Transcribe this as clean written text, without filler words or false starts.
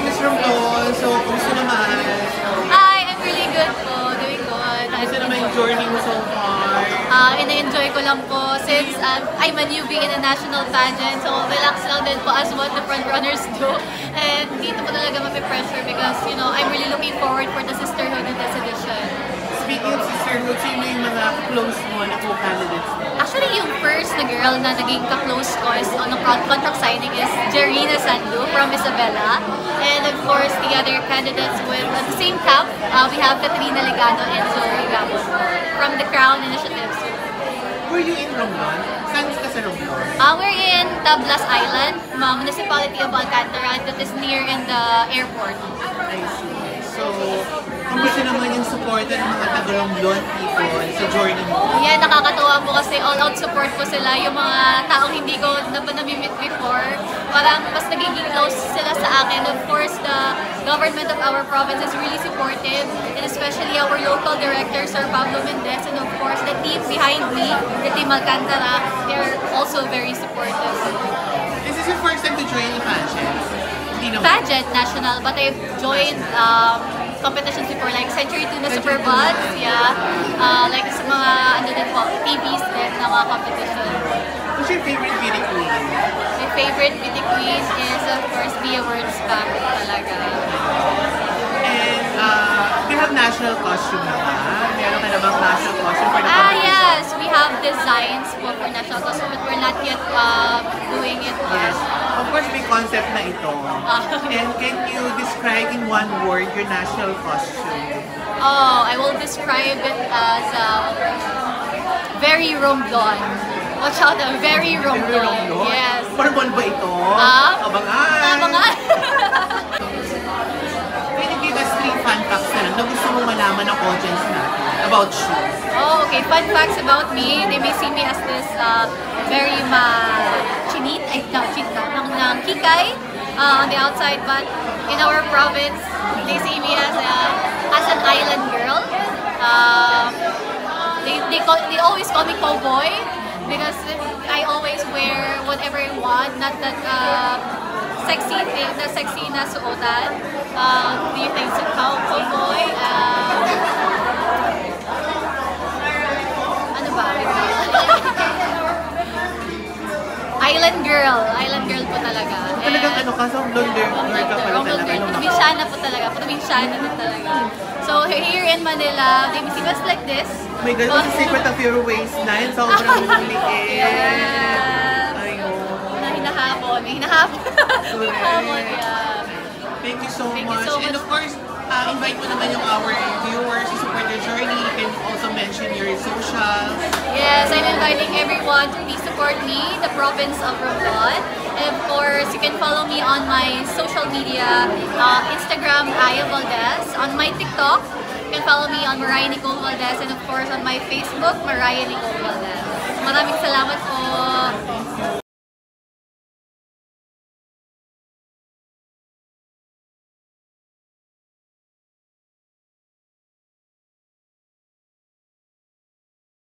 Miss Romblon. So, kumusta naman? Hi, I'm really good po. Doing good. Kumusta naman yung journey mo so far? Ina-enjoy ko lang po since I'm a newbie in a national pageant. So, relax lang din po as what the front runners do. And dito po talaga mapipressure because, you know, I'm really looking forward for the sisterhood in this edition. Speaking of sisterhood, sino yung mga close mo na co-candidates? Actually, yung first na girl na naging ka-close ko is on a contract signing is Jerina Sandu from Isabela. And of course, the other candidates with the same camp, we have Katrina Legado and Zoe Gabon from the Crown Initiatives. Were you in Romblon? Saan ka sa Romblon? We're in Tablas Island, municipality of Alcantara, that is near in the airport. I see. So, kumusta naman yung supporta ng mga taga-Romblon people sa journey mo? Yeah, nakakatuwa po kasi all-out support po sila. Yung mga taong hindi ko nami-meet before, parang mas nagiging close sila sa akin. Of course, the government of our province is really supportive, and especially our local director, Sir Pablo Mendez, and of course, the team behind me, the team Alcantara, they're also very supportive. Is this your first time to join the pageant? Pageant national, but I've joined competitions before, like Century Tuna Super Buds, yeah, like sa mga ano din po, TVs din na mga competition. What's your favorite beauty queen? My favorite beauty queen is of course Mia Wurzbach talaga. And we have national costume naman. Meron ka namang national costume for the competition? Yes, we have designs for national costume, but we're not yet doing it. Yes. Of course, may concept na ito. And can you describe in one word your national costume? Oh, I will describe it as very Romblon. Watch out, very Romblon. Yes. Formal ba ito? Abangan! Abangan! Can you give us 3 fun facts na lang na gusto mong malaman ng audience natin about shoes? Oh, okay. Fun facts about me. They may see me as this very chinit, ng kikay on the outside, but in our province, they see me as an island girl. They always call me cowboy because I always wear whatever I want, not that sexy thing, the sexy na suotan. Do you think so? Cowboy? Ano ba? Island girl po talaga. Talagang ano ka, so blonder ka pala talaga. Probinsyana po talaga, probinsyana din talaga. So here in Manila, they see us like this. Oh my God, what's the secret of your waistline? Sobrang liit. Yes. Ayun. Hinahabol, hinahabol, yeah. Thank you so Thank you much. so much. And of course, invite mo naman yung our viewers to support your journey. You can also mention your socials. Yes, I'm inviting everyone to please support me, the province of Romblon. And of course, you can follow me on my social media, Instagram, Aya Valdez. On my TikTok, you can follow me on Mariah Nicole Valdez. And of course, on my Facebook, Mariah Nicole Valdez. Maraming salamat po.